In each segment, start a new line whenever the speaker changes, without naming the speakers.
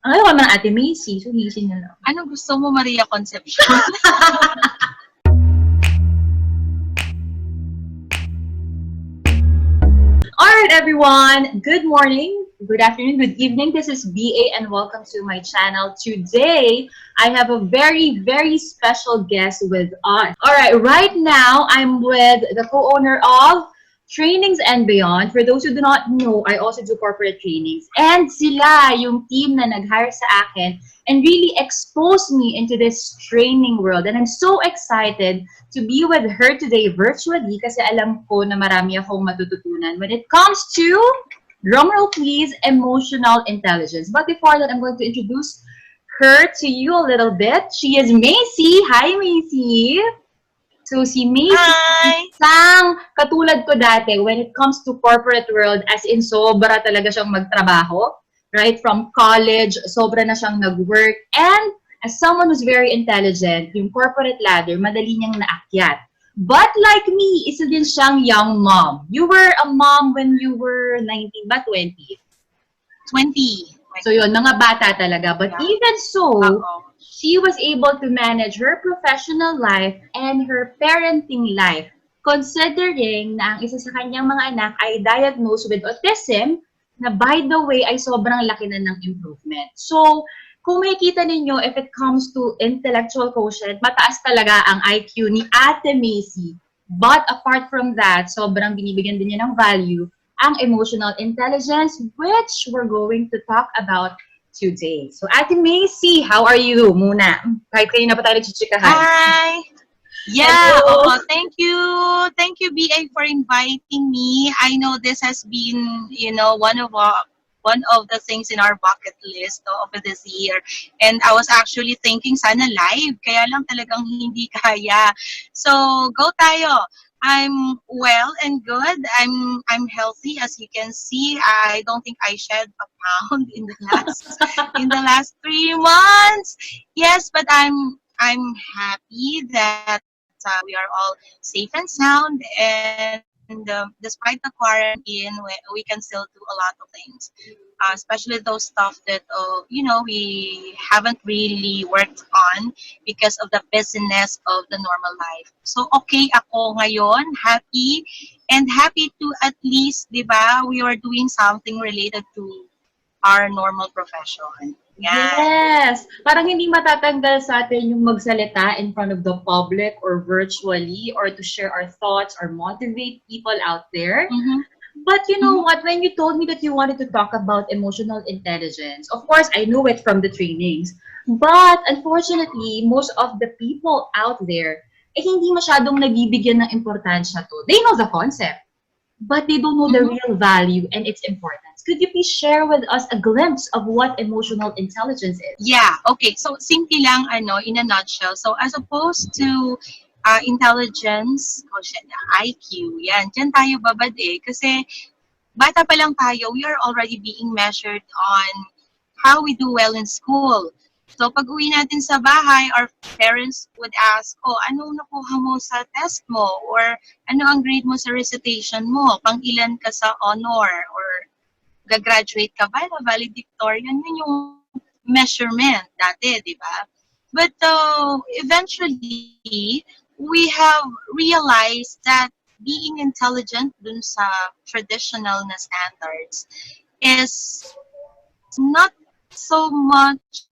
Ayaw ka man Ate Macy, so Macy na lang.
Anong gusto mo, Maria Concepcion?
Alright everyone, good morning, good afternoon, good evening. This is BA and welcome to my channel. Today, I have a very special guest with us. Alright, right now, I'm with the co-owner of Trainings and Beyond. For those who do not know, I also do corporate trainings. And sila, yung team na nag-hire sa akin and really exposed me into this training world. And I'm so excited to be with her today virtually kasi alam ko na marami akong matututunan when it comes to, drumroll please, emotional intelligence. But before that, I'm going to introduce her to you a little bit. She is Macy. Hi, Macy. So si Macy,
Hi!
isang katulad ko dati when it comes to corporate world, as in sobra talaga siyang magtrabaho, right? From college, sobra na siyang nag-work. And as someone who's very intelligent, yung corporate ladder, madali niyang naakyat. But like me, isa din siyang young mom. You were a mom when you were 19 ba? 20?
20.
So yun, mga bata talaga. But
Yeah.
even so,
Ako.
she was able to manage her professional life and her parenting life, considering na ang isa sa kanyang mga anak ay diagnosed with autism, na by the way ay sobrang laki na ng improvement. So, kung makikita ninyo, if it comes to intellectual quotient, mataas talaga ang IQ ni Ate Macy. But apart from that, sobrang binibigyan din niya ng value ang emotional intelligence, which we're going to talk about today. So, Ate Macy, how are you muna? Kahit kanina pa tayo nagchichikahan.
Hi! Yeah, oo, thank you. Thank you, BA, for inviting me. I know this has been, one of the things in our bucket list of this year. And I was actually thinking sana live, kaya lang talagang hindi kaya. So, go tayo. I'm well and good. I'm healthy, as you can see. I don't think I shed a pound in the last 3 months. Yes, but I'm happy that we are all safe and sound, and despite the quarantine, we can still do a lot of things, especially those stuff that we haven't really worked on because of the busyness of the normal life. So okay ako ngayon, happy to at least, 'di ba, we are doing something related to our normal profession. Yeah.
Yes! Parang hindi matatanggal sa atin yung magsalita in front of the public or virtually or to share our thoughts or motivate people out there.
Mm-hmm.
But you know what? When you told me that you wanted to talk about emotional intelligence, of course, I know it from the trainings. But unfortunately, most of the people out there, hindi masyadong nabibigyan ng importansya to. They know the concept, but they don't know the real value and its importance. Could you please share with us a glimpse of what emotional intelligence is?
Yeah, okay. So, simple lang, in a nutshell. So, as opposed to intelligence, IQ, yan, dyan tayo babad kasi bata pa lang tayo, we are already being measured on how we do well in school. So, pag uwi natin sa bahay, our parents would ask, oh, ano nakuha mo sa test mo? Or ano ang grade mo sa recitation mo? Pang ilan ka sa honor? Or gagraduate ka ba na valedictorian? Yun yung measurement dati, di ba? But eventually, we have realized that being intelligent dun sa traditional na standards is not so much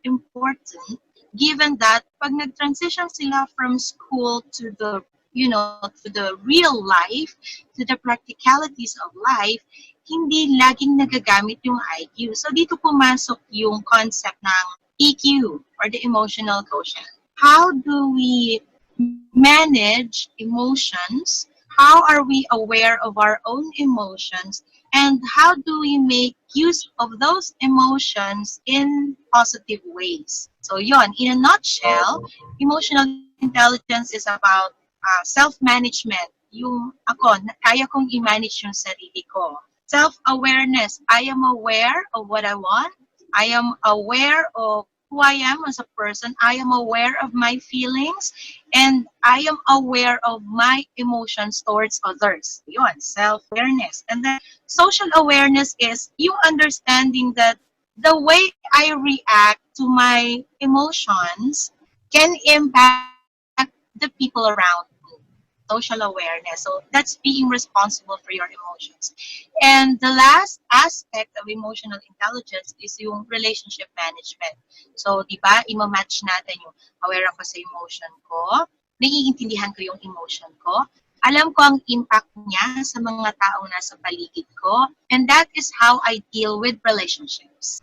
important, given that pag nag-transition sila from school to the real life, to the practicalities of life, hindi laging nagagamit yung IQ. So dito pumasok yung concept ng EQ, or the emotional quotient. How do we manage emotions? How are we aware of our own emotions? And how do we make use of those emotions in positive ways? So yon, in a nutshell, emotional intelligence is about self-management. Yung ako, kaya kong i-manage yung sarili ko. Self-awareness. I am aware of what I want. I am aware of who I am as a person. I am aware of my feelings, and I am aware of my emotions towards others. Yun, self-awareness. And then social awareness is you understanding that the way I react to my emotions can impact the people around me. Social awareness. So that's being responsible for your emotions. And the last aspect of emotional intelligence is yung relationship management. So, di ba, ima-match natin yung aware ako sa emotion ko, naiintindihan ko yung emotion ko, alam ko ang impact niya sa mga taong nasa paligid ko, and that is how I deal with relationships.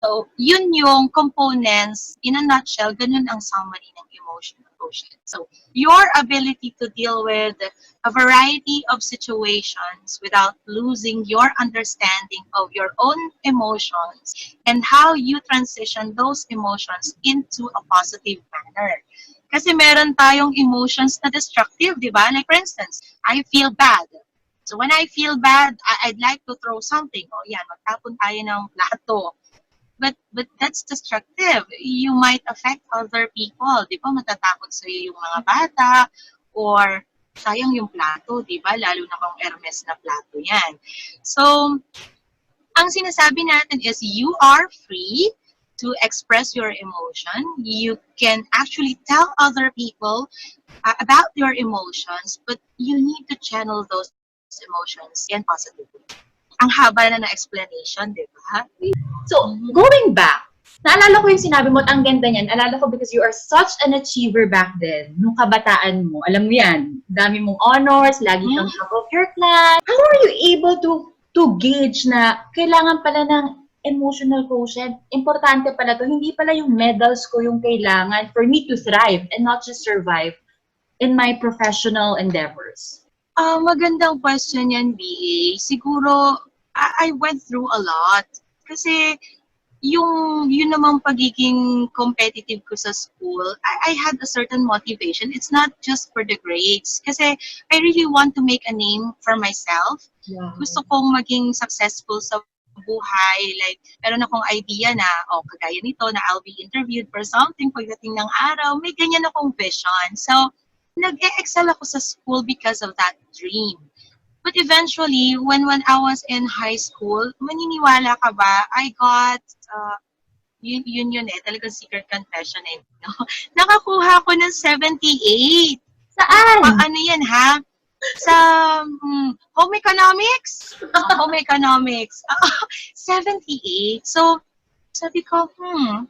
So, yun yung components, in a nutshell, ganun ang summary ng emotional quotient. So, your ability to deal with a variety of situations without losing your understanding of your own emotions and how you transition those emotions into a positive manner. Kasi meron tayong emotions na destructive, di ba? Like for instance, I feel bad. So when I feel bad, I'd like to throw something. O yan, magtapon tayo ng plato. But that's destructive. You might affect other people. Di ba matatakot sa'yo yung mga bata or sayang yung plato, di ba? Lalo na kung Hermes na plato yan. So, ang sinasabi natin is you are free to express your emotion. You can actually tell other people about your emotions, but you need to channel those emotions in positive way. Ang haba na ng explanation, di ba?
So, going back, naalala ko yung sinabi mo at ang ganda niyan. Naalala ko because you are such an achiever back then, nung kabataan mo. Alam mo yan, dami mong honors, lagi kang top of your class. How are you able to gauge na kailangan pala ng emotional quotient? Importante pala to. Hindi pala yung medals ko yung kailangan for me to thrive and not just survive in my professional endeavors.
Magandang question yan, BA. Siguro, I went through a lot. Kasi, yun namang pagiging competitive ko sa school, I had a certain motivation. It's not just for the grades. Kasi, I really want to make a name for myself.
Yeah.
Gusto kong maging successful sa buhay. Like, meron akong idea na, kagaya nito, na I'll be interviewed for something pagdating ng araw. May ganyan akong vision. So, nag-excel ako sa school because of that dream. But eventually, when I was in high school, maniniwala ka ba, I got, yun eh, talagang secret confession eh. No? Nakakuha ko ng 78.
Saan?
Ano yan ha? Sa home economics? Home economics. 78. So, sabi ko,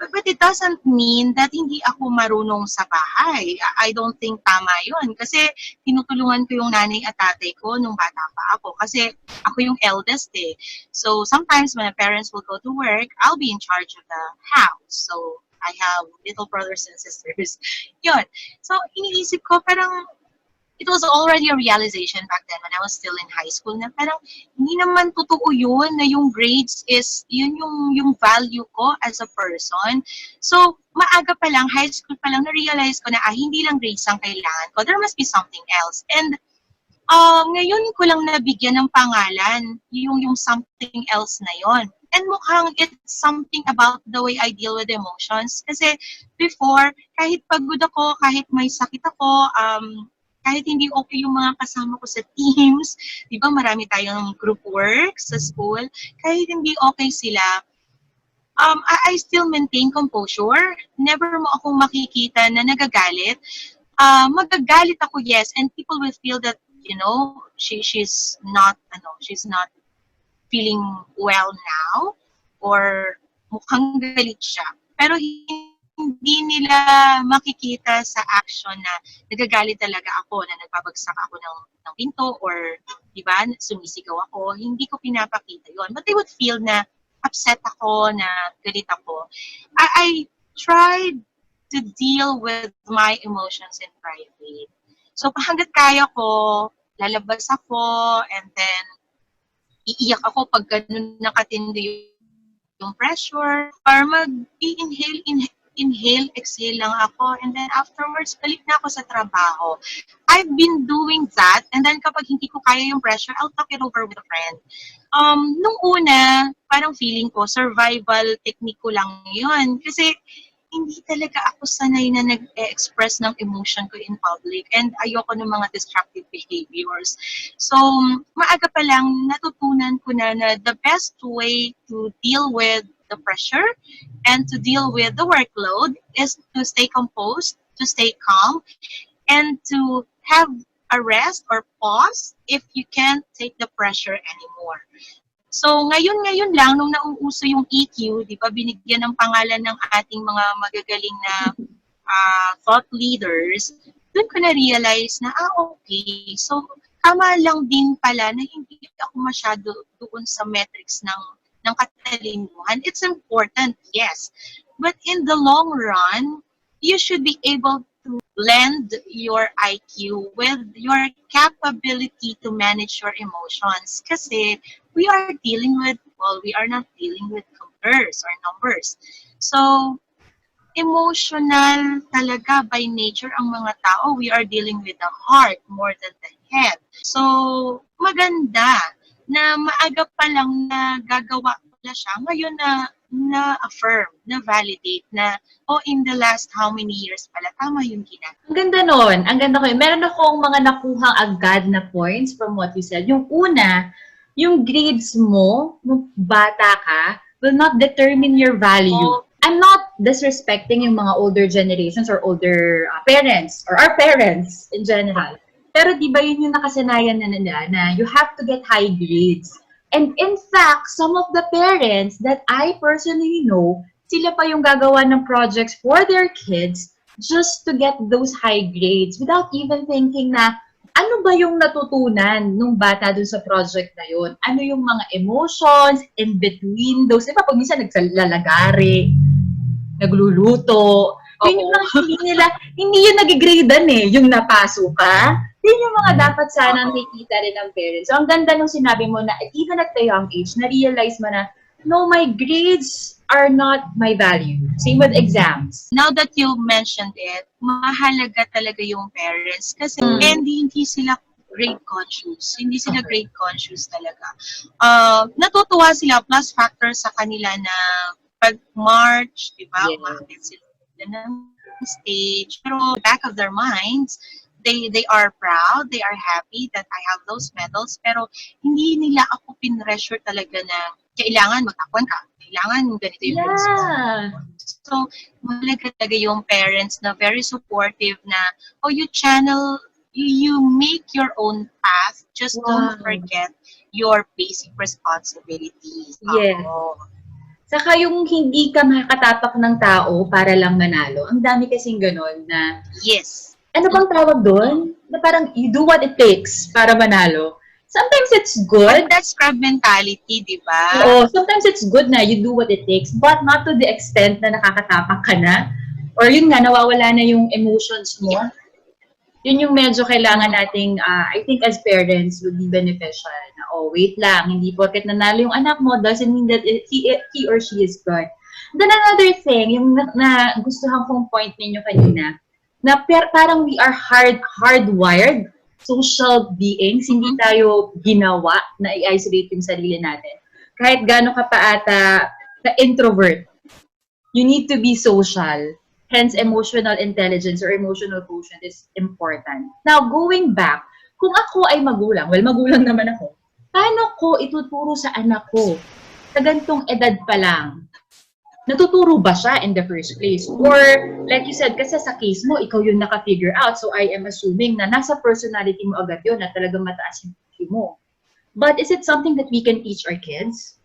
but it doesn't mean that hindi ako marunong sa bahay. I don't think tama yun. Kasi tinutulungan ko yung nanay at tatay ko nung bata pa ako. Kasi ako yung eldest eh. So sometimes when my parents will go to work, I'll be in charge of the house. So I have little brothers and sisters. Yun. So iniisip ko, parang it was already a realization back then when I was still in high school na parang hindi naman totoo yun na yung grades is yun yung value ko as a person. So, maaga pa lang, high school pa lang, na-realize ko na hindi lang grades ang kailangan ko. There must be something else. And ngayon ko lang nabigyan ng pangalan yung something else na yon. And mukhang it's something about the way I deal with emotions. Kasi before, kahit pagod ako, kahit may sakit ako, kahit hindi okay yung mga kasama ko sa teams, di ba marami tayong group work sa school, kahit hindi okay sila, I still maintain composure. Never mo akong makikita na nagagalit. Magagalit ako, yes, and people will feel that, she's not feeling well now, or mukhang galit siya. Pero hindi nila makikita sa action na nagagalit talaga ako, na nagbabagsak ako ng pinto, or, di ba, sumisigaw ako. Hindi ko pinapakita yon. But they would feel na upset ako, na galit ako. I tried to deal with my emotions in private. So, hanggat kaya ko, lalabas ako, and then, iiyak ako pag ganun nakatindi yung pressure, or inhale, exhale lang ako, and then afterwards, balik na ako sa trabaho. I've been doing that, and then kapag hindi ko kaya yung pressure, I'll talk it over with a friend. Nung una, parang feeling ko, survival technique ko lang yun. Kasi, hindi talaga ako sanay na nag-express ng emotion ko in public, and ayoko ng mga destructive behaviors. So, maaga pa lang natutunan ko na the best way to deal with the pressure and to deal with the workload is to stay composed, to stay calm, and to have a rest or pause if you can't take the pressure anymore. So ngayon lang nung nauuso yung EQ, 'di ba, binigyan ng pangalan ng ating mga magagaling na thought leaders, doon ko na realize na okay. So tama lang din pala na hindi ako masyado doon sa metrics ng katalinuhan. It's important, yes. But in the long run, you should be able to blend your IQ with your capability to manage your emotions. Kasi we are dealing with, well, we are not dealing with computers or numbers. So, emotional talaga by nature ang mga tao. We are dealing with the heart more than the head. So, maganda na maaga pa lang na gagawa pala siya. Ngayon na-affirm, na-validate na, in the last how many years pala, tama yung ginagawa.
Ang ganda nun. Ang ganda ko. Meron akong mga nakuhang agad na points from what you said. Yung una, yung grades mo, nung bata ka, will not determine your value. I'm not disrespecting yung mga older generations or older parents or our parents in general. Pero di ba yun yung nakasanayan na nila na you have to get high grades. And in fact, some of the parents that I personally know, sila pa yung gagawa ng projects for their kids just to get those high grades without even thinking na ano ba yung natutunan nung bata dun sa project na yun? Ano yung mga emotions in between those? Diba pag minsan nagsalalagari, nagluluto, yun yung mga hindi yun nagigradean yung napaso ka. Yun yung mga dapat sana nakikita rin ng parents. So, ang ganda nung sinabi mo na even at the young age, na-realize mo na, no, my grades are not my value. Same with exams.
Now that you mentioned it, mahalaga talaga yung parents kasi hindi sila grade conscious. Hindi sila grade conscious talaga. Natutuwa sila plus factor sa kanila na pag-march, di ba? Umakit sila ng stage. Pero back of their minds, they are proud, they are happy that I have those medals, pero hindi nila ako pinressure talaga na kailangan magtakwan ka, kailangan ganito yung So, mahalaga talaga yung parents na very supportive na, you channel, you make your own path, just don't forget your basic responsibilities.
Yes. Saka yung hindi ka makakatapak ng tao para lang manalo. Ang dami kasing ganon na,
yes.
Ano bang tawag doon? Na parang you do what it takes para manalo. Sometimes it's good.
But that's crab mentality, di ba?
Oo, sometimes it's good na you do what it takes, but not to the extent na nakakatapak ka na. Or yun nga, nawawala na yung emotions mo. Yeah. Yun yung medyo kailangan nating, I think as parents, would be beneficial na, wait lang, hindi porket nanalo yung anak mo, doesn't mean that he or she is good. Then another thing, yung na gustuhan kong point ninyo kanina, na parang we are hardwired social beings, hindi tayo ginawa na i-isolate yung sarili natin. Kahit gaano ka pa ata ka-introvert, you need to be social. Hence, emotional intelligence or emotional quotient is important. Now, going back, kung ako ay magulang, magulang naman ako, paano ko ituturo sa anak ko sa gantong edad pa lang? Natuturo ba siya in the first place? Or, like you said, kasi sa case mo, ikaw yung naka-figure out. So, I am assuming na nasa personality mo agad yun, na talagang mataas yung IQ mo. But is it something that we can teach our kids?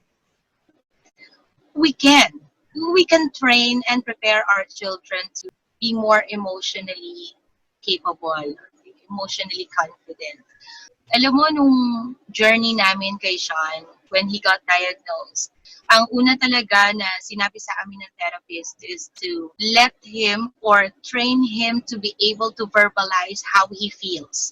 We can. We can train and prepare our children to be more emotionally capable, emotionally confident. Alam mo, nung journey namin kay Sean, when he got diagnosed, ang una talaga na sinabi sa amin ng therapist is to let him or train him to be able to verbalize how he feels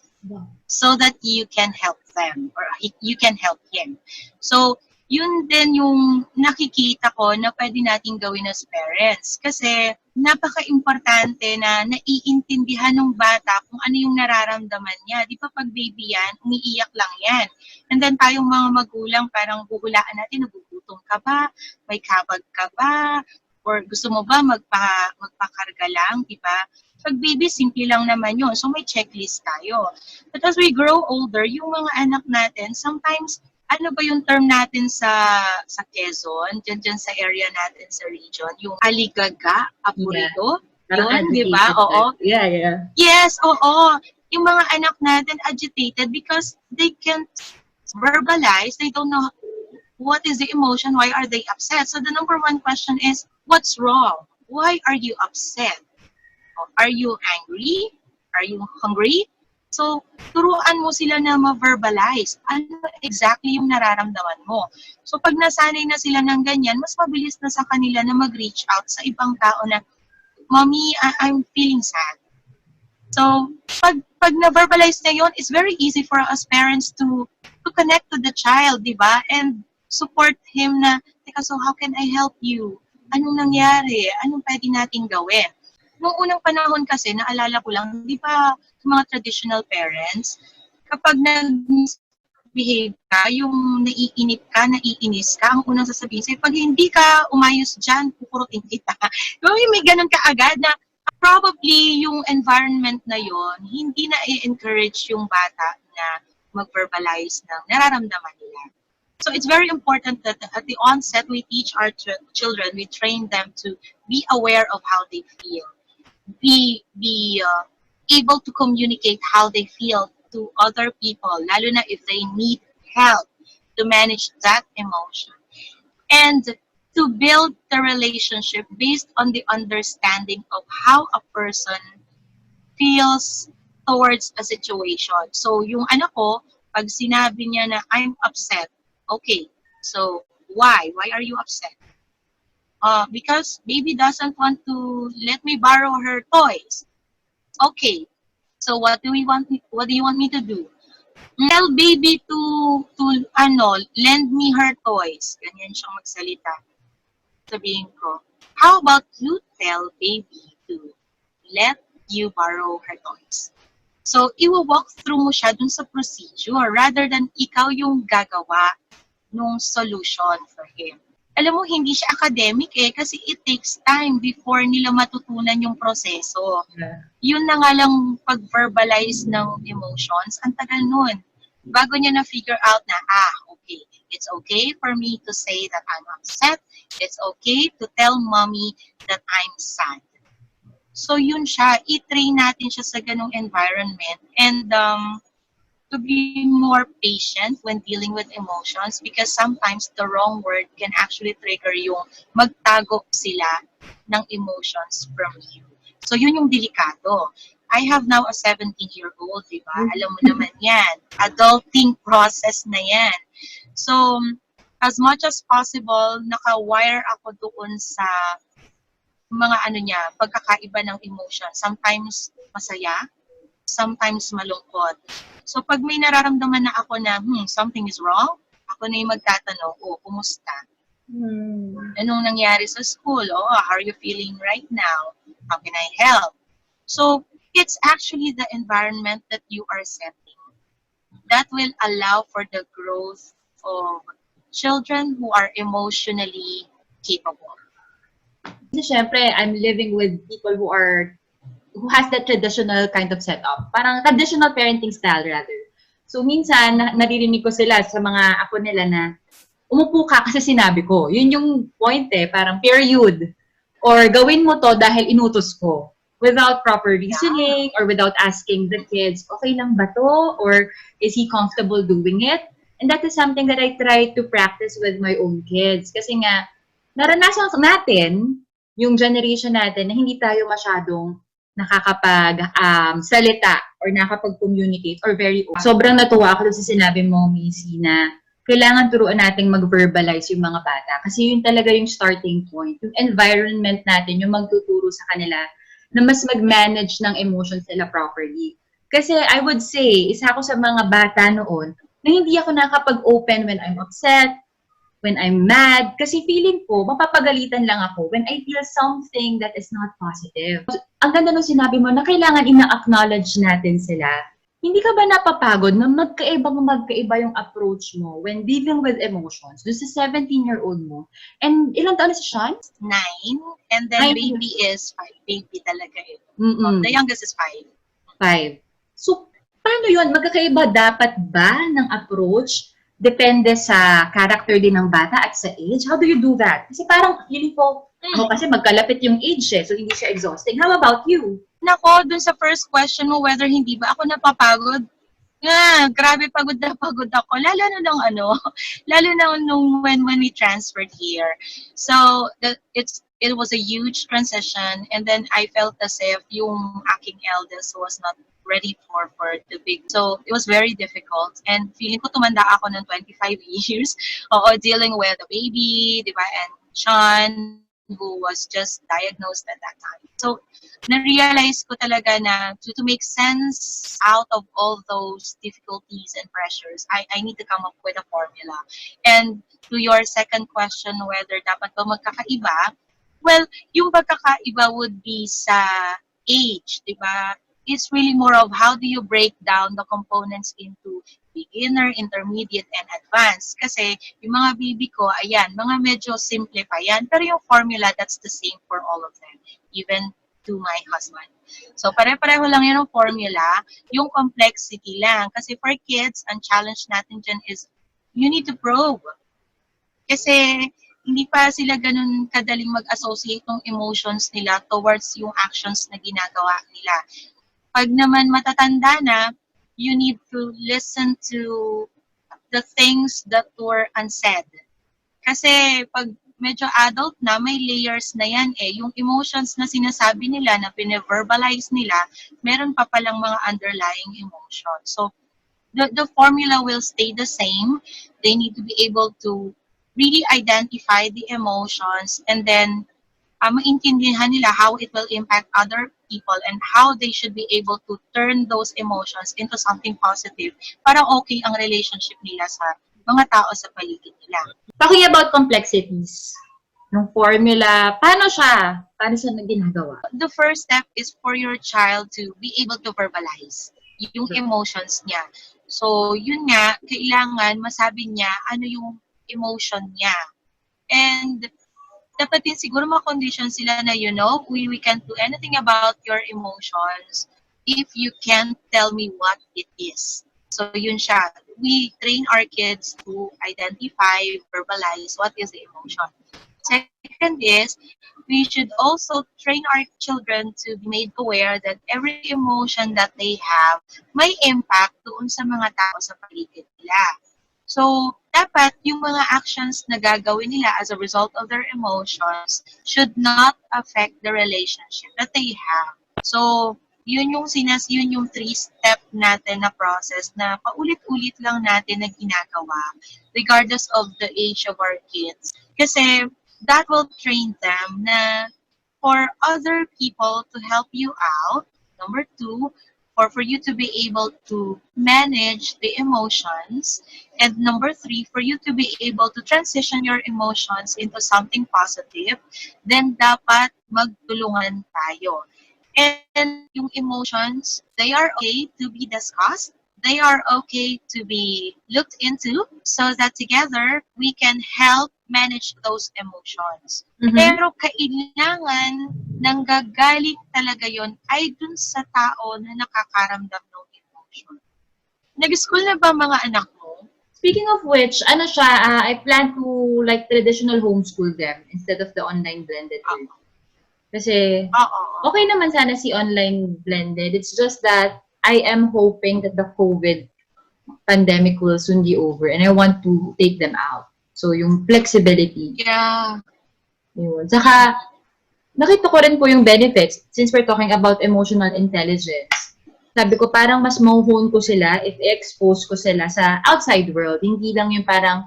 so that you can help them or you can help him. So, yun din yung nakikita ko na pwede nating gawin as parents. Kasi napaka-importante na naiintindihan ng bata kung ano yung nararamdaman niya. Di ba pag baby yan, umiiyak lang yan. And then tayong mga magulang parang huhulaan natin, nagugutom ka ba? May kabag ka ba? Or gusto mo ba magpakarga lang? Di ba? Pag baby, simple lang naman yun. So may checklist tayo. But as we grow older, yung mga anak natin, sometimes ano ba yung term natin sa Quezon, dyan sa area natin sa region, yung aligaga,
Yeah.
apurido,
Parang
yun, di ba?
agitated
Oo.
type. Yeah, yeah.
Yes, oo. Yung mga anak natin agitated because they can't verbalize, they don't know what is the emotion, why are they upset. So the number one question is, what's wrong? Why are you upset? Are you angry? Are you hungry? So, turuan mo sila na ma-verbalize. Ano exactly yung nararamdaman mo? So, pag nasanay na sila ng ganyan, mas mabilis na sa kanila na mag-reach out sa ibang tao na, Mommy, I'm feeling sad. So, pag na-verbalize na yun, it's very easy for us parents to connect to the child, di ba? And support him na, teka, so how can I help you? Anong nangyari? Anong pwede nating gawin? Noong unang panahon kasi, naalala ko lang, di ba, mga traditional parents, kapag nag-behave ka, yung naiinis ka, ang unang sasabihin sa'yo, pag hindi ka umayos dyan, kukurutin kita. May ganun ka agad na probably yung environment na yon hindi na i-encourage yung bata na mag-verbalize ng nararamdaman nila. So it's very important that at the onset, we teach our children, we train them to be aware of how they feel, be able to communicate how they feel to other people, lalo na if they need help to manage that emotion. And to build the relationship based on the understanding of how a person feels towards a situation. So, yung anak ko, pag sinabi niya na I'm upset, okay, so why? Why are you upset? Because baby doesn't want to let me borrow her toys. Okay, so what do you want me to do? Tell baby to lend me her toys. Ganyan siyang magsalita. Sabihin ko, how about you tell baby to let you borrow her toys? So, i-walk through mo siya dun sa procedure rather than ikaw yung gagawa nung solution for him. Alam mo, hindi siya academic kasi it takes time before nila matutunan yung proseso.
Yeah.
Yun na nga lang pag-verbalize ng emotions, ang tagal nun. Bago niya na-figure out na, okay, it's okay for me to say that I'm upset. It's okay to tell mommy that I'm sad. So yun siya, i-train natin siya sa ganong environment and to be more patient when dealing with emotions because sometimes the wrong word can actually trigger yung magtago sila ng emotions from you. So yun yung delikado. I have now a 17-year-old, di ba? Alam mo naman yan. Adulting process na yan. So, as much as possible, naka-wire ako doon sa mga pagkakaiba ng emotion. Sometimes masaya, sometimes malungkot. So, pag may nararamdaman na ako na, something is wrong, ako na yung magtatanong, kumusta? Anong nangyari sa school? How are you feeling right now? How can I help? So, it's actually the environment that you are setting that will allow for the growth of children who are emotionally capable.
Kasi syempre, I'm living with people who has that traditional kind of setup. Parang traditional parenting style rather. So minsan, naririnig ko sila sa mga apo nila na umupo ka kasi sinabi ko. Yun yung point parang period. Or gawin mo to dahil inutos ko. Without proper reasoning or without asking the kids, okay lang ba to? Or is he comfortable doing it? And that is something that I try to practice with my own kids. Kasi nga, naranasan natin, yung generation natin, na hindi tayo masyadong nakakapag-salita or nakakapag-communicate or very open. Sobrang natuwa ako sa sinabi mo, Macy, na kailangan turuan nating mag-verbalize yung mga bata. Kasi yun talaga yung starting point. Yung environment natin, yung magtuturo sa kanila na mas mag-manage ng emotions nila properly. Kasi I would say, isa ako sa mga bata noon na hindi ako nakapag-open when I'm upset, when I'm mad, kasi feeling ko, mapapagalitan lang ako when I feel something that is not positive. Ang ganda nung sinabi mo na kailangan ina-acknowledge natin sila. Hindi ka ba napapagod na magkaiba yung approach mo when dealing with emotions? Doon sa 17-year-old mo. And ilang taon na si Sean?
9. And then baby is 5. Baby talaga The youngest is 5.
5. So, paano yun? Magkakaiba dapat ba ng approach depende sa character din ng bata at sa age? How do you do that? Kasi parang feeling ko, ako kasi magkalapit yung age eh, so hindi siya exhausting. How about you?
Nako, dun sa first question mo, whether hindi ba ako napapagod, grabe pagod ako. Lalo na nung lalo na nung when we transferred here. So, it was a huge transition, and then I felt as if yung aking eldest was not ready for the big. So, it was very difficult. And feeling ko tumanda ako ng 25 years. Oo, dealing with a baby, di ba? And Sean, who was just diagnosed at that time. So, na-realize ko talaga na to make sense out of all those difficulties and pressures, I need to come up with a formula. And to your second question, whether dapat ba magkakaiba, well, yung pagkakaiba would be sa age, di ba? It's really more of how do you break down the components into beginner, intermediate, and advanced. Kasi yung mga baby ko, ayan, mga medyo simple pa yan. Pero yung formula, that's the same for all of them. Even to my husband. So, pare-pareho lang yun ang formula. Yung complexity lang. Kasi for kids, ang challenge natin dyan is you need to probe. Kasi hindi pa sila ganun kadaling mag-associate ng emotions nila towards yung actions na ginagawa nila. Pag naman matatanda na, you need to listen to the things that were unsaid. Kasi pag medyo adult na, may layers na yan eh. Yung emotions na sinasabi nila, na pine-verbalize nila, meron pa palang mga underlying emotions. So, the formula will stay the same. They need to be able to really identify the emotions and then maintindihan nila how it will impact other people and how they should be able to turn those emotions into something positive para okay ang relationship nila sa mga tao sa paligid nila.
Talking about complexities, yung formula, paano siya? Paano siya ginagawa?
The first step is for your child to be able to verbalize yung emotions niya. So, yun nga, kailangan masabi niya ano yung emotion niya. And dapat din siguro ma-condition sila na, we can't do anything about your emotions if you can't tell me what it is. So, yun siya. We train our kids to identify, verbalize what is the emotion. Second is, we should also train our children to be made aware that every emotion that they have may impact doon sa mga tao sa paligid nila. So, dapat yung mga actions na gagawin nila as a result of their emotions should not affect the relationship that they have. So, yun yung 3-step natin na process na paulit-ulit lang natin na ginagawa regardless of the age of our kids. Kasi that will train them na for other people to help you out. Number 2, for you to be able to manage the emotions. And number 3, for you to be able to transition your emotions into something positive, then dapat magtulungan tayo. And yung emotions, they are okay to be discussed. They are okay to be looked into so that together we can help manage those emotions.
Mhm.
Pero kailangan nanggagaling talaga yon ay dun sa tao na nakakaramdam ng emotion. Nag-school na ba mga anak mo?
Speaking of which, ano siya, I plan to like traditional homeschool them instead of the online blended learning. Kasi okay naman sana si online blended. It's just that I am hoping that the COVID pandemic will soon be over and I want to take them out. So yung flexibility.
Yeah.
Yun. Saka, nakita ko rin po yung benefits since we're talking about emotional intelligence. Sabi ko, parang mas ma-hone ko sila if i-expose ko sila sa outside world. Hindi lang yung parang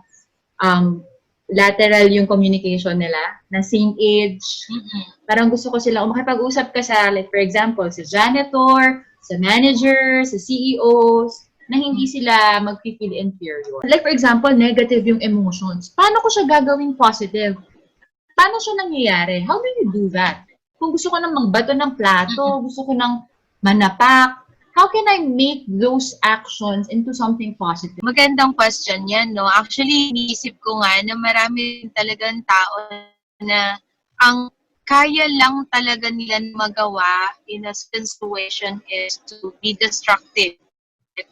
lateral yung communication nila na same age. Parang gusto ko sila, makipag-usap ka sa, like for example, sa janitor, sa manager, sa CEOs, na hindi sila mag-feel inferior. Like for example, negative yung emotions. Paano ko siya gagawing positive? Paano siya nangyayari? How do you do that? Kung gusto ko nang magbato ng plato, gusto ko nang manapak, how can I make those actions into something positive?
Magandang question yan, no? Actually, iniisip ko nga na marami talagang tao na ang kaya lang talaga nila magawa in a situation is to be destructive.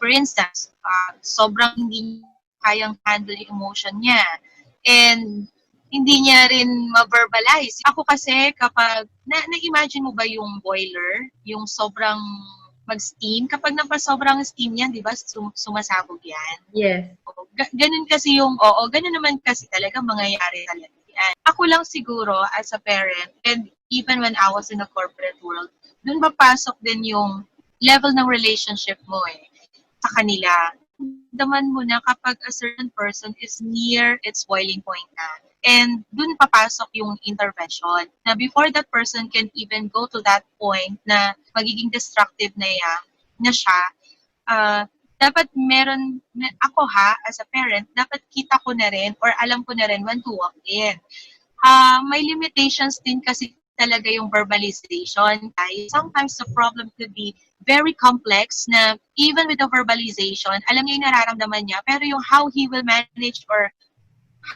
For instance, sobrang hindi kayang handle yung emotion niya. And hindi niya rin ma-verbalize. Ako kasi kapag, na-imagine mo ba yung boiler, yung sobrang mag-steam? Kapag sobrang steam yan, di ba, sumasabog yan.
Yes.
Ganun kasi yung, ganun naman kasi talaga mangyayari talaga yan. Ako lang siguro as a parent, and even when I was in the corporate world, dun papasok din yung level ng relationship mo sa kanila. Daman mo na kapag a certain person is near its boiling point na. And dun papasok yung intervention. Na before that person can even go to that point na magiging destructive na siya, dapat meron, ako as a parent, dapat kita ko na rin or alam ko na rin when to walk in. May limitations din kasi talaga yung verbalization. Sometimes the problem could be very complex na even with the verbalization, alam niya yung nararamdaman niya, pero yung how he will manage or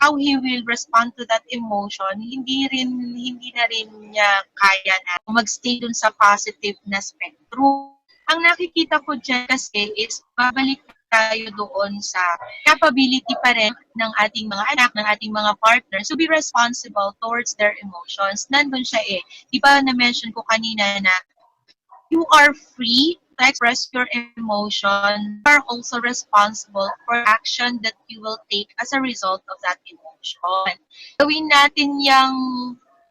how he will respond to that emotion, hindi na rin niya kaya na magstay dun sa positive na spectrum. Ang nakikita ko dyan kasi is babalik tayo doon sa capability pa rin ng ating mga anak, ng ating mga partners to be responsible towards their emotions. Nandun siya Di ba na-mention ko kanina na you are free to express your emotion. You are also responsible for action that you will take as a result of that emotion. Gawin natin yung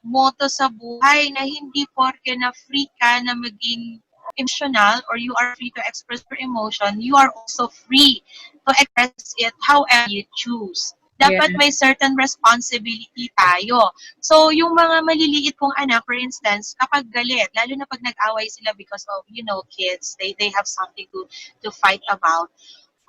motto sa buhay na hindi porke na free ka na maging emotional or you are free to express your emotion, you are also free to express it however you choose. Dapat may certain responsibility tayo. So, yung mga maliliit kong anak, for instance, kapag galit, lalo na pag nag-away sila because of, kids, they have something to fight about.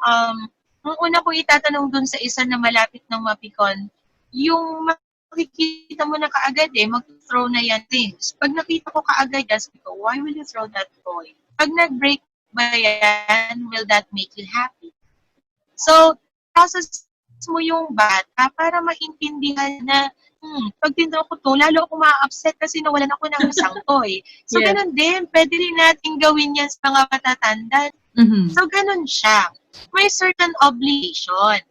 Ang una kong itatanong dun sa isa na malapit ng mapikon, yung makikita mo na kaagad mag-throw na yan things. Pag nakita ko kaagad yan, sabi ko, why will you throw that toy? Pag nag-break ba yan, will that make you happy? So, process mo yung bata para maintindihan na, pag tinraw ko to, lalo ako ma-upset kasi nawalan ako ng isang toy. So, ganun din. Pwede rin natin gawin yan sa mga matatanda.
Mm-hmm.
So, ganun siya. May certain obligation.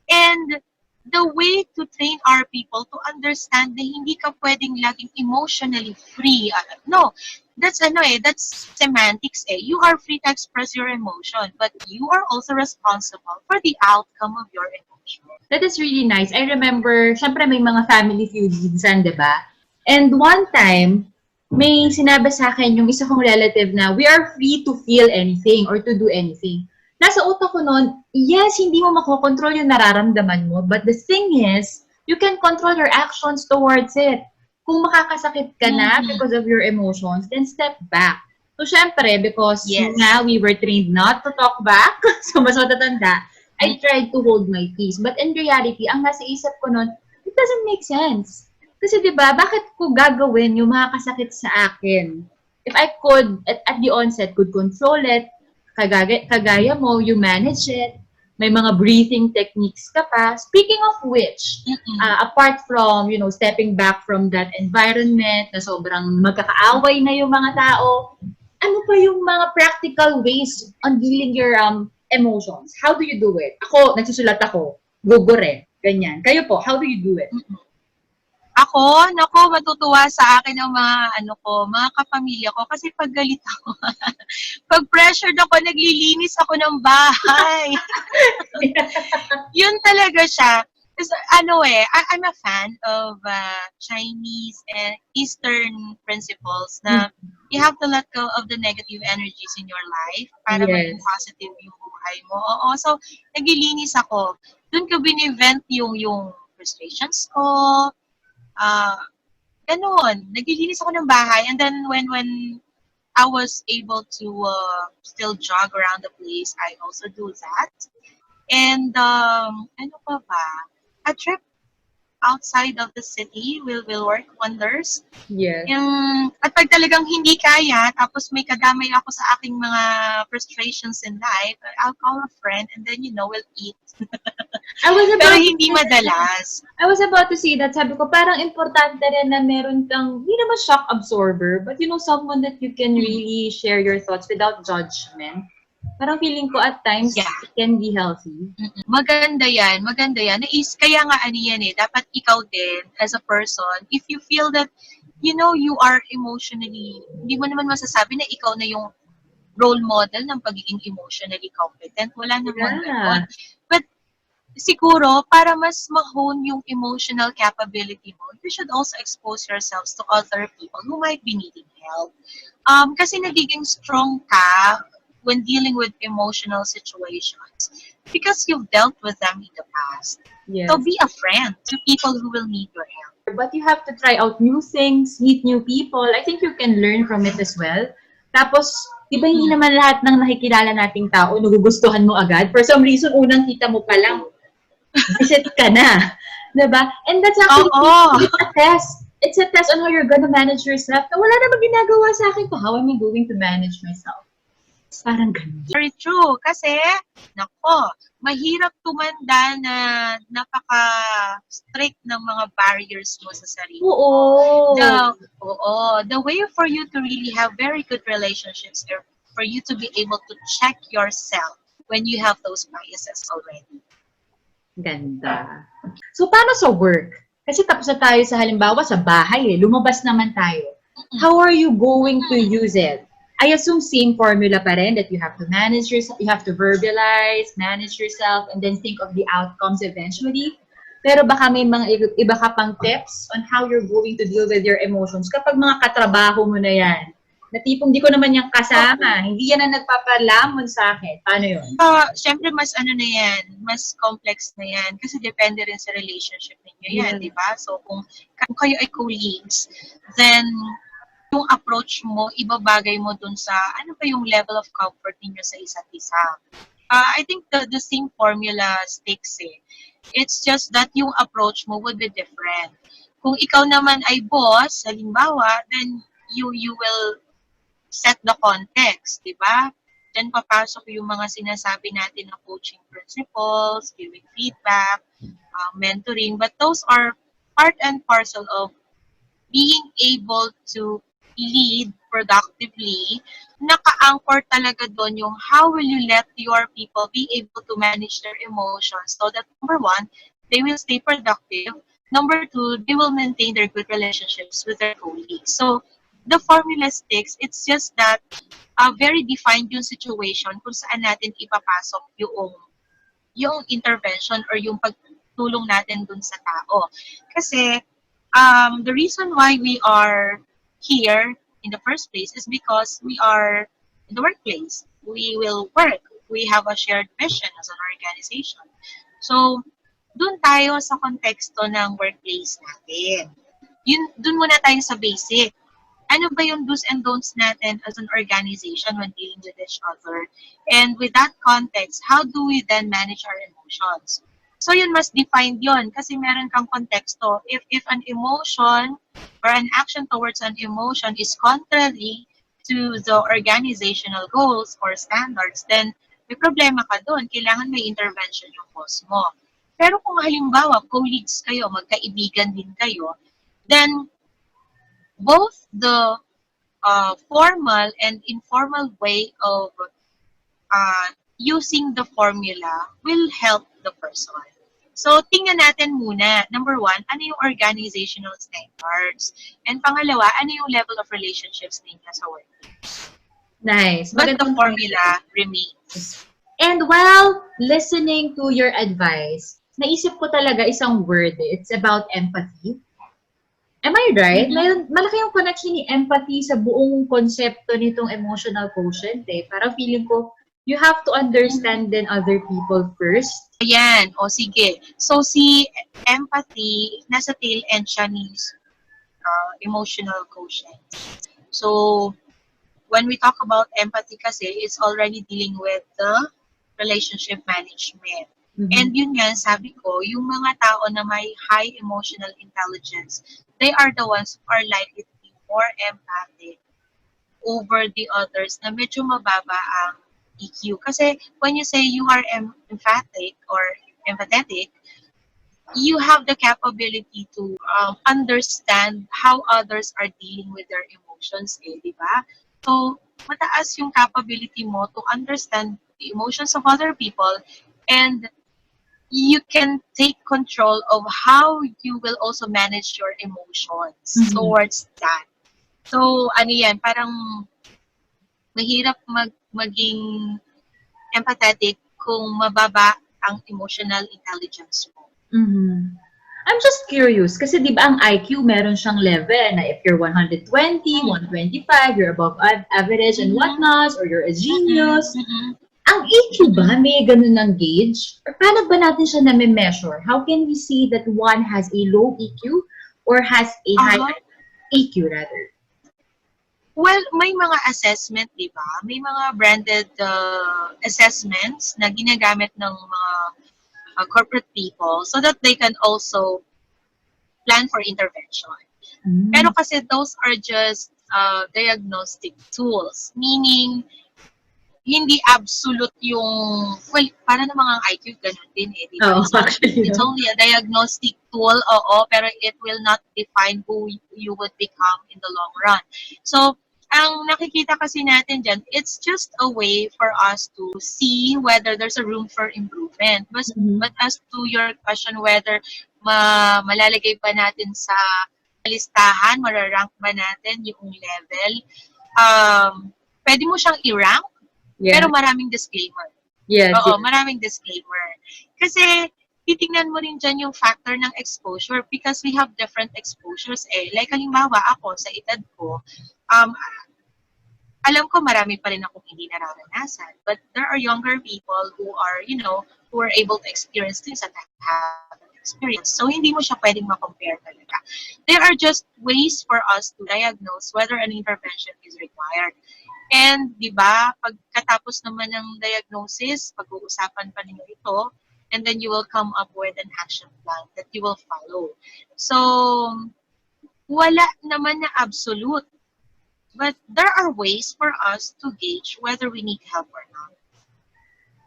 And the way to train our people to understand na hindi ka pwedeng laging emotionally free. No, that's semantics You are free to express your emotion, but you are also responsible for the outcome of your emotion.
That is really nice. I remember, syempre may mga family feud minsan, di ba? And one time, may sinabi sa akin yung isa kong relative na we are free to feel anything or to do anything. Nasa utak ko noon, yes, hindi mo makokontrol yung nararamdaman mo, but the thing is, you can control your actions towards it. Kung makakasakit ka na because of your emotions, then step back. So, syempre, because now we were trained not to talk back, so mas matatanda, I tried to hold my peace. But in reality, ang nasa isip ko noon, it doesn't make sense. Kasi diba, bakit ko gagawin yung makakasakit sa akin? If I could, at the onset, could control it, kagaya mo, you manage it, may mga breathing techniques ka pa. Speaking of which, apart from, stepping back from that environment na sobrang magkakaaway na yung mga tao, ano pa yung mga practical ways on dealing your emotions? How do you do it? Ako, nagsusulat ako, gugure, ganyan. Kayo po, how do you do it?
Ako, matutuwa sa akin ang mga kapamilya ko kasi pag galit ako, pag pressured ako, naglilinis ako ng bahay. Yun talaga siya. Kasi I'm a fan of Chinese and Eastern principles na you have to let go of the negative energies in your life para maging positive yung buhay mo. So naglilinis ako. Doon ko binivent yung frustrations ko, ganun. Naglilinis ako ng bahay. And then when I was able to still jog around the place, I also do that. And ano pa ba? A trip outside of the city will work wonders.
Yes.
At pag talagang hindi kaya, tapos may kadamay ako sa aking mga frustrations in life, I'll call a friend and then, we'll eat. Pero hindi madalas.
I was about to say that, sabi ko, parang importante rin na meron kang, hindi naman shock absorber, but someone that you can really share your thoughts without judgment. Parang feeling ko at times
Yeah.
it can be healthy.
Maganda yan, maganda yan. Kaya nga ano yan eh, dapat ikaw din as a person, if you feel that, you are emotionally, hindi mo naman masasabi na ikaw na yung role model ng pagiging emotionally competent. Wala namang ganon.
Yeah.
But siguro, para mas ma-hone yung emotional capability mo, you should also expose yourselves to other people who might be needing help. Kasi nagiging strong ka when dealing with emotional situations because you've dealt with them in the past. So
Yes.
be a friend to people who will need your help.
But you have to try out new things, meet new people. I think you can learn from it as well. Tapos, di ba hindi
Mm.
naman lahat ng nakikilala nating tao nagugustuhan mo agad? For some reason, unang kita mo pa lang, visit ka na. Diba? And that's actually,
Oo.
it's a test. It's a test on how you're gonna manage yourself. Na wala namang ginagawa sa akin to. How am I going to manage myself? Parang ganun.
Very true. Kasi, nako, mahirap tumanda na napaka-strict ng mga barriers mo sa sarili mo.
Oo.
The way for you to really have very good relationships are for you to be able to check yourself when you have those biases already.
Ganda. So, paano sa work? Kasi tapos na tayo sa halimbawa sa bahay lumabas naman tayo. How are you going to use it? I assume same formula pa rin that you have to manage yourself, you have to verbalize, manage yourself, and then think of the outcomes eventually. Pero baka may mga iba ka pang tips on how you're going to deal with your emotions kapag mga katrabaho mo na yan. Na tipong di ko naman yung kasama, hindi yan ang nagpapalamon sa akin. Paano yun?
Siyempre, mas ano na yan, mas complex na yan. Kasi depende rin sa relationship ninyo yan,
Yeah.
di ba? So, kung kayo ay colleagues, then yung approach mo, ibabagay mo dun sa ano ba yung level of comfort ninyo sa isa't isa. I think the same formula sticks eh. It's just that yung approach mo would be different. Kung ikaw naman ay boss, halimbawa, then you will set the context, di ba? Then papasok yung mga sinasabi natin na coaching principles, giving feedback, mentoring, but those are part and parcel of being able to lead productively. Naka-anchor talaga doon yung how will you let your people be able to manage their emotions so that number one, they will stay productive. Number two, they will maintain their good relationships with their colleagues. So, the formula sticks. It's just that very defined yung situation kung saan natin ipapasok yung intervention or yung pagtulong natin dun sa tao. Kasi the reason why we are here in the first place is because we are in the workplace. We will work. We have a shared vision as an organization. So, dun tayo sa konteksto ng workplace natin. Dun muna tayo sa basic. Ano ba yung do's and don'ts natin as an organization when dealing with each other? And with that context, how do we then manage our emotions? So yun, mas defined yun kasi meron kang konteksto. If an emotion or an action towards an emotion is contrary to the organizational goals or standards, then may problema ka doon. Kailangan may intervention yung boss mo. Pero kung halimbawa, colleagues kayo, magkaibigan din kayo, then both the formal and informal way of using the formula will help the person. So, tingnan natin muna, number one, ano yung organizational standards? And pangalawa, ano yung level of relationships ninyo sa work?
Nice.
But the
Magandang
formula remains.
And while listening to your advice, naisip ko talaga isang word. It's about empathy. Am I right? Malaki yung connection ni empathy sa buong konsepto nitong emotional quotient eh. Parang feeling ko, you have to understand then other people first.
Ayan, o sige. So, si empathy, nasa tail end siya ni emotional quotient. So, when we talk about empathy kasi, it's already dealing with the relationship management.
Mhm.
And yun nga, sabi ko, yung mga tao na may high emotional intelligence, they are the ones who are likely to be more empathic over the others na medyo mababa ang EQ. Kasi when you say you are emphatic or empathetic, you have the capability to understand how others are dealing with their emotions, eh, di ba? So, mataas yung capability mo to understand the emotions of other people, and you can take control of how you will also manage your emotions
Mhm.
towards that. So, ano yan, parang mahirap maging empathetic kung mababa ang emotional intelligence mo.
Mhm. I'm just curious kasi 'di ba ang IQ meron siyang level na if you're 120,
Mm.
125, you're above average and
Mhm.
whatnot, or you're a
Mm-mm.
genius.
Mm-mm.
Ang EQ
Mm-mm.
ba may ganun ng gauge? Or paano ba natin siya na-measure? How can we see that one has a low EQ or has a high
Uh-huh.
EQ rather?
Well, may mga assessment, di ba? May mga branded assessments na ginagamit ng mga corporate people so that they can also plan for intervention. Pero
Mm.
kasi those are just diagnostic tools, meaning hindi absolute yung, well, para na mga IQ, ganun din eh, di ba?
Oo, actually.
It's only a diagnostic tool, oo, pero it will not define who you would become in the long run. So, ang nakikita kasi natin dyan, it's just a way for us to see whether there's a room for improvement.
Mhm.
But as to your question whether malalagay ba natin sa listahan, mararank ba natin yung level, um, pwede mo siyang i-rank,
Yeah.
pero maraming disclaimer.
Yes,
Oo,
yes.
maraming disclaimer. Kasi, titingnan mo rin dyan yung factor ng exposure because we have different exposures eh. Like, halimbawa, ako, sa edad ko, um, alam ko marami pa rin akong hindi nararanasan. But there are younger people who are, who are able to experience this and have that experience. So, hindi mo siya pwedeng ma-compare talaga. There are just ways for us to diagnose whether an intervention is required. And, di ba, pagkatapos naman ng diagnosis, pag-uusapan pa ninyo ito, and then you will come up with an action plan that you will follow. So, wala naman na absolute. But there are ways for us to gauge whether we need help or not.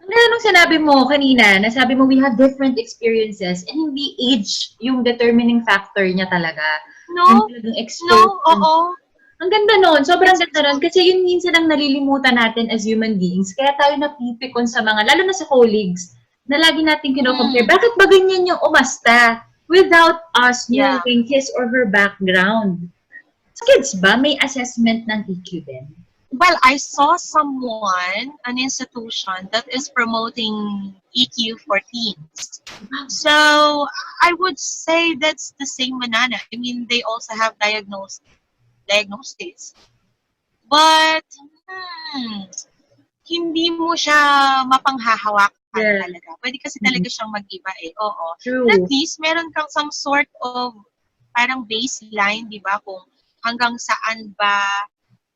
Ang ganda nung sinabi mo kanina, nasabi mo we have different experiences and hindi age yung determining factor niya talaga. Yung
No,
talagang
no,
exposure.
oo.
Ang ganda nun. Sobrang
It's
ganda nun. Kasi yun minsan ang nalilimutan natin as human beings. Kaya tayo napipikon sa mga, lalo na sa colleagues, na lagi natin kino-compare.
Mm,
Bakit ba ganyan yung umasta? Without us
yeah.
knowing his or her background. Sa kids ba, may assessment ng EQ din?
Well, I saw someone, an institution that is promoting EQ for teens. So I would say that's the same manana. I mean, they also have diagnostics. But, hindi mo siya mapanghahawakan
Yeah.
talaga. Pwede kasi talaga siyang mag-iba eh. Oo.
True.
At least, meron kang some sort of parang baseline, di ba? Kung hanggang saan ba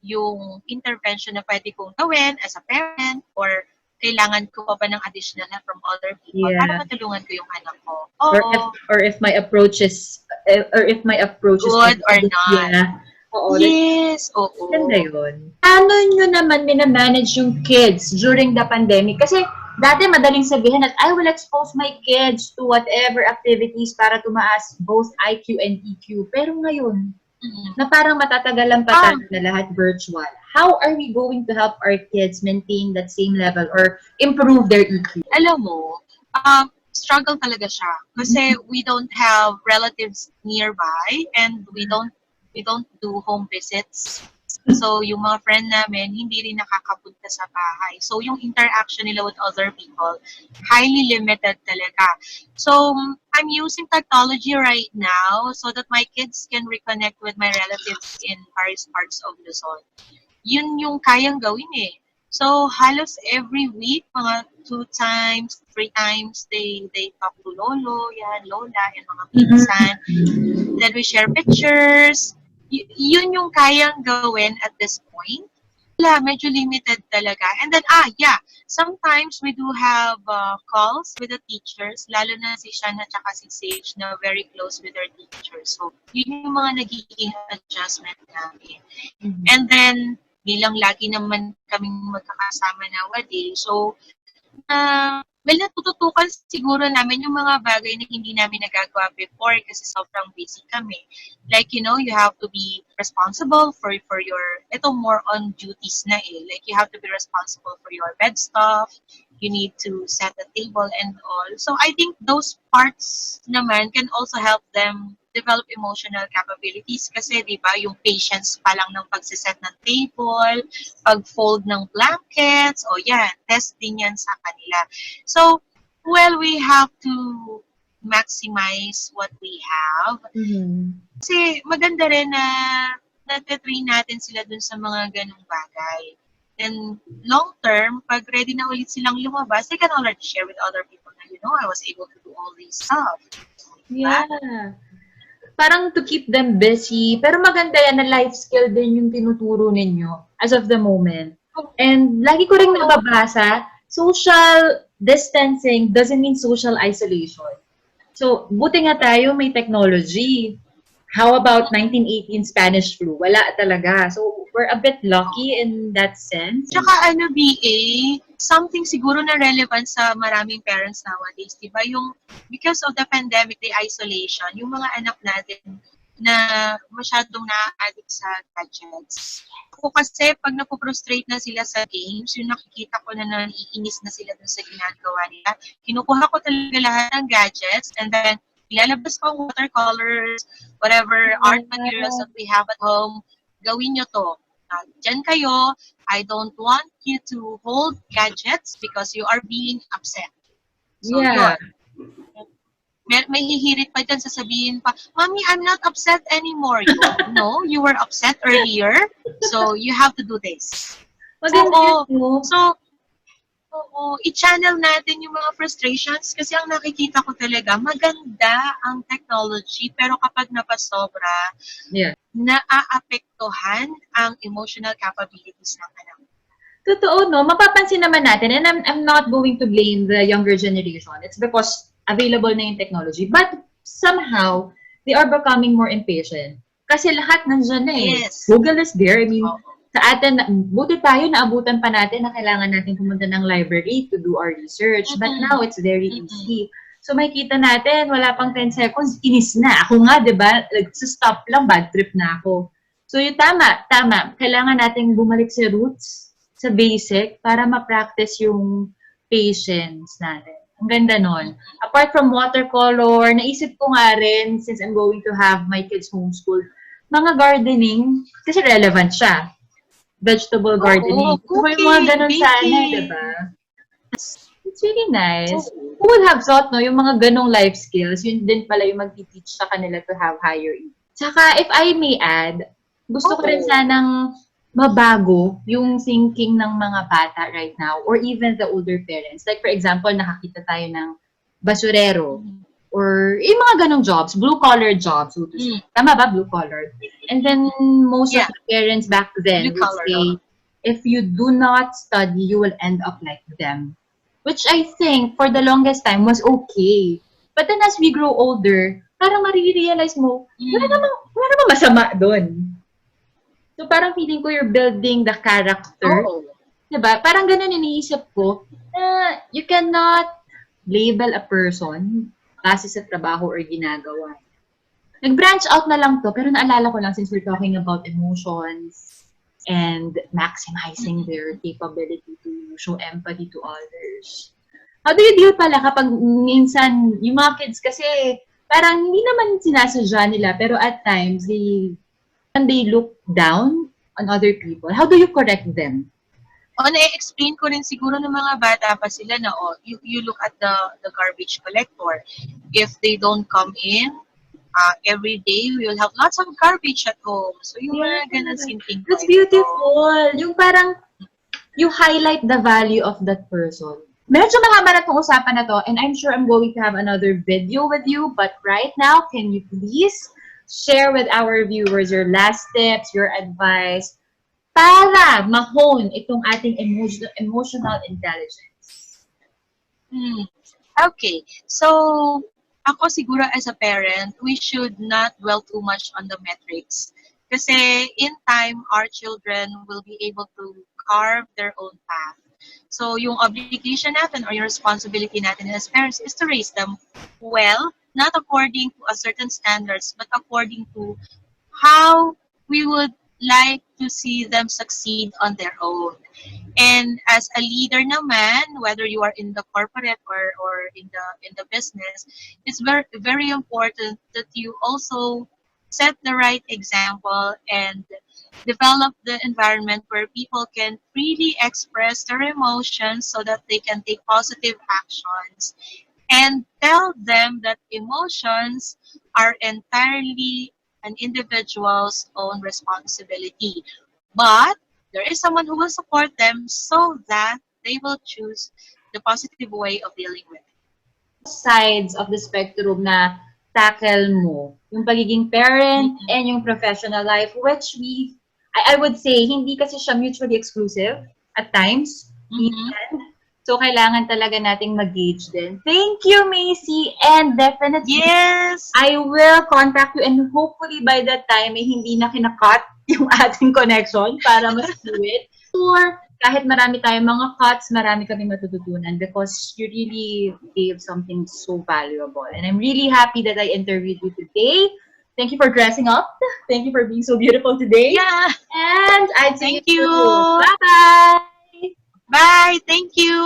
yung intervention na pwede kong gawin as a parent or kailangan ko pa ba ng additional help from other people para
Yeah.
matulungan ko yung anak ko.
Or
Oo.
if my approach is
Good or not.
yeah. Oo,
Yes, oo.
ganda yun. Paano nyo naman minamanage yung kids during the pandemic? Kasi dati madaling sabihin that I will expose my kids to whatever activities para tumaas both IQ and EQ. Pero ngayon, na parang matatagalan pa tayo na lahat virtual. How are we going to help our kids maintain that same level or improve their EQ?
Alam mo, struggle talaga siya. Kasi we don't have relatives nearby and we don't do home visits. So, yung mga friend namin, hindi rin nakakapunta sa bahay. So, yung interaction nila with other people, highly limited talaga. So, I'm using technology right now so that my kids can reconnect with my relatives in various parts of Luzon. Yun yung kayang gawin eh. So, halos every week, mga 2 times, 3 times, they talk to lolo, yan, lola, and mga pinsan. Then we share pictures. Yun yung kayang gawin at this point. Wala, medyo limited talaga. And then, yeah, sometimes we do have calls with the teachers, lalo na si Shan at saka si Sage na very close with their teachers. So, yun yung mga nagiging adjustment namin. And then, bilang lagi naman kaming magkakasama nowadays, so, well, natututukan siguro namin yung mga bagay na hindi namin nagagawa before kasi sobrang busy kami. Like, you have to be responsible for your, ito more on duties na eh. Like, you have to be responsible for your bed stuff, you need to set the table and all. So, I think those parts naman can also help them develop emotional capabilities kasi, di ba, yung patience pa lang ng pagsiset ng table, pag-fold ng blankets, o yan, test din yan sa kanila. So, well, we have to maximize what we have.
Mm-hmm.
Kasi maganda rin na natatrain natin sila dun sa mga ganong bagay. And long term, pag ready na ulit silang lumabas, they can already share with other people na, I was able to do all this stuff. Diba?
Yeah. Parang to keep them busy. Pero maganda yan na life skill din yung tinuturo ninyo as of the moment. And lagi ko rin nababasa, social distancing doesn't mean social isolation. So, buti nga tayo may technology. How about 1918 Spanish flu? Wala talaga. So, we're a bit lucky in that sense.
Tsaka BA, something siguro na relevant sa maraming parents nowadays, di ba? Yung, because of the pandemic, the isolation, yung mga anak natin na masyadong na-addict sa gadgets. Ako kasi, pag napoprostrate na sila sa games, yung nakikita ko na naiinis na sila dun sa ginagawa nila, kinukuha ko talaga lahat ng gadgets and then ilalabas ko ang watercolors, whatever art materials that we have at home, gawin nyo to. Diyan kayo, I don't want you to hold gadgets because you are being upset. So,
Yeah.
yun. May hihirit pa dyan, sasabihin pa, Mommy, I'm not upset anymore. No, you were upset earlier, so you have to do this.
Maganda yun.
So, i-channel natin yung mga frustrations kasi ang nakikita ko talaga, maganda ang technology pero kapag napasobra, naaapektuhan ang emotional capabilities ng anak.
Totoo, no? Mapapansin naman natin, and I'm not going to blame the younger generation. It's because available na yung technology. But somehow, they are becoming more impatient. Kasi lahat nandyan na eh.
Yes.
Google is there. I mean, sa atin, buti tayo, naabutan pa natin na kailangan natin pumunta ng library to do our research. But now, it's very easy. So, makikita natin, wala pang 10 seconds, inis na. Ako nga, di ba, stop lang, bad trip na ako. So, yung tama. Kailangan natin bumalik sa roots, sa basic, para ma-practice yung patience natin. Ang ganda nun. Apart from watercolor, naisip ko nga rin, since I'm going to have my kids homeschooled, mga gardening, kasi relevant siya. Vegetable gardening.
Cooking,
yung mga ganun sana, diba? It's really nice. Who would have thought, no, yung mga ganong life skills, yun din pala yung mag-teach sa kanila to have higher EQ. Saka, if I may add, gusto ko rin sanang mabago yung thinking ng mga bata right now or even the older parents. Like, for example, nakakita tayo ng basurero or yung mga ganong jobs, blue-collar jobs. So to say. Tama ba, blue-collar? And then, most of the parents back then would say, if you do not study, you will end up like them. Which I think, for the longest time, was okay. But then as we grow older, parang marirealize mo, wala namang masama doon. So, parang feeling ko you're building the character. Diba? Parang ganun iniisip ko na you cannot label a person base sa trabaho or ginagawa. Nag-branch out na lang to, pero naalala ko lang since we're talking about emotions and maximizing their capability to show empathy to others. How do you deal pala kapag minsan, yung mga kids kasi parang hindi naman sinasadya nila, pero at times, they look down on other people. How do you correct them?
Na-explain ko rin siguro ng mga bata pa sila na, you look at the garbage collector. If they don't come in, every day, we will have lots of garbage at home. So, yung mga ganun simpleng.
That's beautiful. Yung parang, you highlight the value of that person. Medyo mahaba na itong usapan na to, and I'm sure I'm going to have another video with you, but right now, can you please share with our viewers your last tips, your advice, para ma-hone itong ating emotional intelligence?
Okay. So, ako siguro as a parent, we should not dwell too much on the metrics. Kasi in time, our children will be able to carve their own path. So yung obligation natin or yung responsibility natin as parents is to raise them well, not according to a certain standards, but according to how we would like to see them succeed on their own. And as a leader naman, whether you are in the corporate or in the business, it's very important that you also set the right example and develop the environment where people can freely express their emotions so that they can take positive actions, and tell them that emotions are entirely an individual's own responsibility. But there is someone who will support them so that they will choose the positive way of dealing with it.
Sides of the spectrum na tackle mo. Yung pagiging parent
Mm-mm.
and yung professional life, which I would say, hindi kasi siya mutually exclusive at times.
Mm-hmm.
So, kailangan talaga nating mag-gauge din. Thank you, Macy! And definitely,
Yes.
I will contact you and hopefully by that time, hindi na kinakat yung ating connection para mas fluid. Sure, kahit marami tayong mga cuts, marami kami matututunan because you really gave something so valuable. And I'm really happy that I interviewed you today. Thank you for dressing up. Thank you for being so beautiful today.
Yeah.
And I'd see
Thank
you
you.
soon. Bye-bye!
Bye. Thank you.